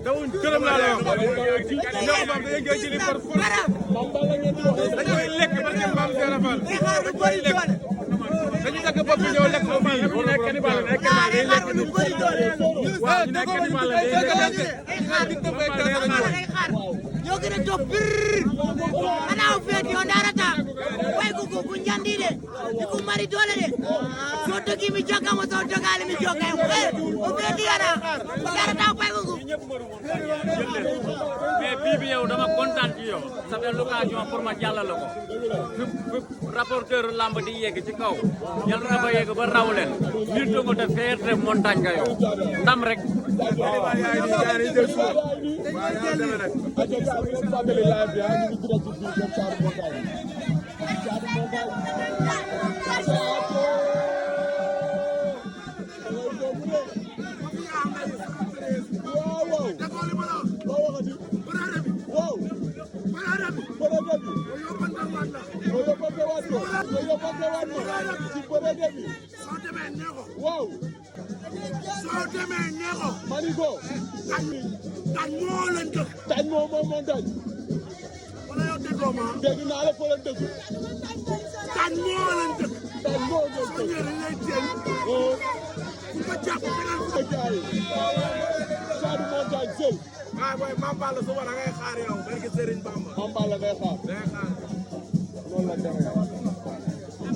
dawuñ gërëm laa la wax ñoo xam dañuy gën ci li par force dañ koy lekk parce que maam Seera Fall dañu nekk bopp bi ñëw lekk ko fii ñu nekk ni bala nekk naa day lekk ni waaw ñu nekk ni bala day lekk ñoo gën a topp bir anaaw feet yo ndarata way ko ku njandi de ku mari doole de so dogi mi joga mo so dogali mi joga o feeti yana ndarata way ko mais bii bi yow dama kontaan ci yow ça fait l'occasion pour ma jàllale ko fi rapporteur lamb di yegg ci kaw yàlla na fa yegg ba raw leen ñu tongo te fierté montagne nga yow ndam rek Wow. Soo demee nee ko. Mani ko. Tañ moo leen dëkk. Tañ moo moom montagne. Wala yow déggoo ma. Dégg naa la fa la dëkk. Tañ moo leen dëkk. Tañ moo leen dëkk. Soo ñëwee lay jël. Ku ko jàpp beneen ko. Saadu montagne seul. waaw booy Mame Balla suba da ngay xaar yow barke Serigne Bamba. Mame Balla day xaar. day xaar. Noonu la demee.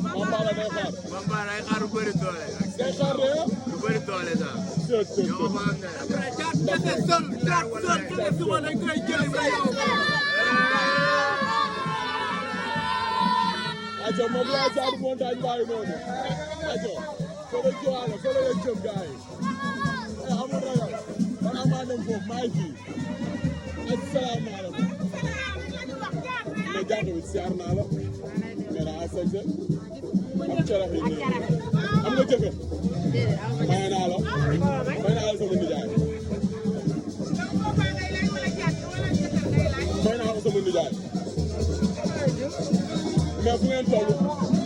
Mame Balla day xaar. Mame Balla day xaar lu bëri doole. day xaar de ah. lu bëri doole sax. yow ma am ne. ajo moom laa Saadu montagne bàyyi noonu. ajo fële Joal fële la jëm gars yi. amul ragal. man amaa dem foofu maa ngi fi. asalaamaaleykum. mais jàpp bi siyaar naa la. mais naa asante. am carax yi nii. am nga jëkkër. maye naa la. maye naa la sama nijaay. maye naa la sama nijaay. mais fu ngeen toll.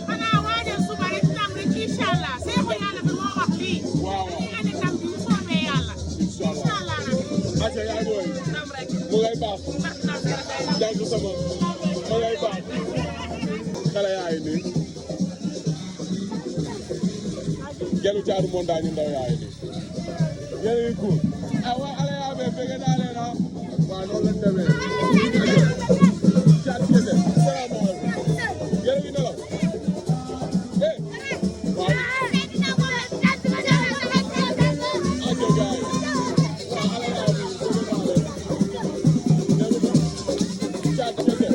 xanaa waajal suba rek ndam rek incha allah seexu yàlla bi moo wax lii. waaw ñu andi ndam bi bu soobee yàlla. incha allah acca yaa booy. ndam rek. mu ngay baax. jàng sama. mu ngay baax. xale yaa ngi nii. gelu Caadu montagne ndaw yaa ngi nii. yéen a ngi cool. ah waa xale yaa bee bëgg naa leen ah. waaw noonu lañ demee. Caatu kese. salaamaaleykum. yéen a ngi nelaw. eh. waaw. ajo gaay. waaw xale yaa ngi nii bëgg naa leen. Caatu kese.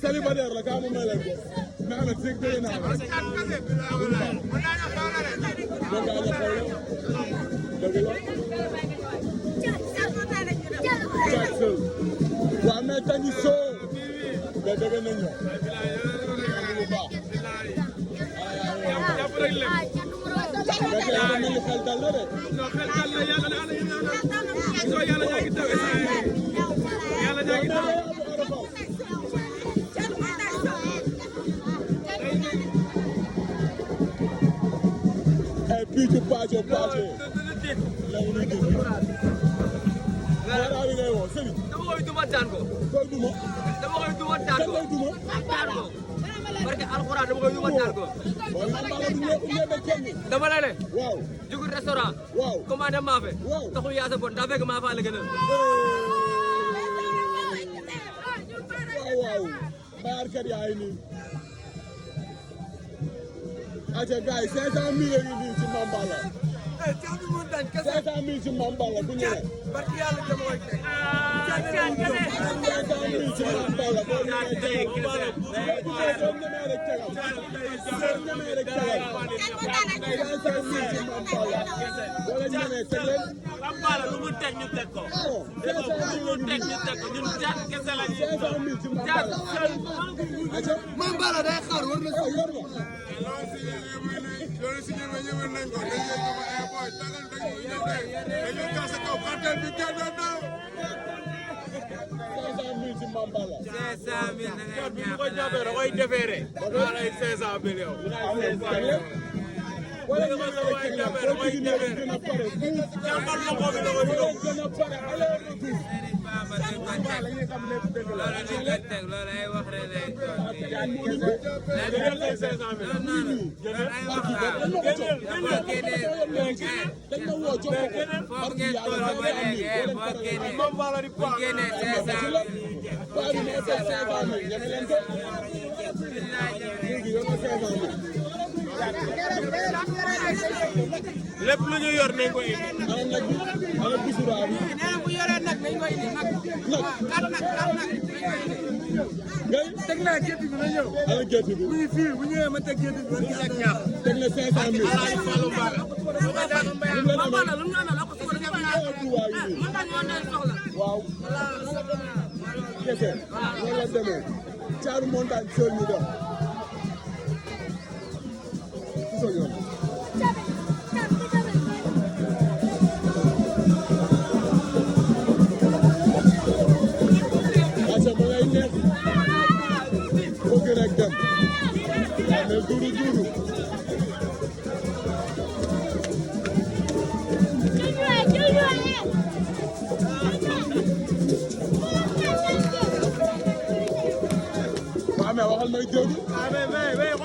célibataire la kaa ma may leen ko mais Ahmed Seck dégg naa la boo gaañee xew la dëgg la Jackson waaw mais dañu soo mais dëgg nañu bu baax mais que yàlla mel ni xel dal na de et puis tu passes la ñu ngi Mara bi ngay woo Sëriñ. dama koy duma daan ko. koy duma. dama koy duma daan ko. koy duma. daan ko. parce que alxuraan dama koy duma daan ko. dama la ne. waaw. jugul restaurant. waaw. commandé maafe. waaw. taxul yaa sa bon daa fekk maafa la gën a. waaw waaw. baarkat yaa ngi nii. aca gars yi 500 000 ngi nii ci Mambala. 500 000 ci Mambala bu ñëwee. barki yàlla dama koy teg. 500 000 ci Mambala boo ñëwee tegal. boo ñëwee rek tegal. boo ñëwee rek tegal. 500 000 ci Mambala. boo leen ñëwee teg leen. Mambala lu mu teg ñu teg ko. alors 500 000 lu mu teg ñu teg ko ñun jaat kese la ñuy. 500 000 ci Mambala. aca Mambala day xaar war na yor na. loolu si ñëwee ñëwee nañ ko dañ leen ko ay boy tagal dañuy gas sa kaw cartel bi kenn doon daw 500 000 ci Mambala. 500 000 na ngay bu ko jàppee da koy defeere. da lay 500 000 yow. wala ñu ngi lay jàppee da koy defeere. gën a pare jàppal loxo bi da koy dugal. gën a pare allez retour. loolu dañ ko teg loolu ay wax rek lay doon. jël say 500 000. loolu ay wax la. dañ ma woo jox ko. foofu ngeen toll ba léegi boo génnee bu génnee 500 000. Paa bi moo teg 500 000 ñeme leen ko. léegi yow 500 000. lépp lu ñu yor nañ ko indi. ana nag bi ana bisura bi. nee na bu yoree nag dañ koy indi nag. ngay teg naa gerte bi na ñëw. ana gerte bi. bu ñu fii bu ñëwee ma teg gerte bi. teg na 500 000. Alaaji Fallou Mbaga. Mambala lu mu ñu amee ko suba dafa waaw. kese loolu la demee. Caaru montagne sol ñu dem. gisoo yoon. asa ma ngay neex. bëgg rek dem. mais duuru. waaw mais waxal may dégg.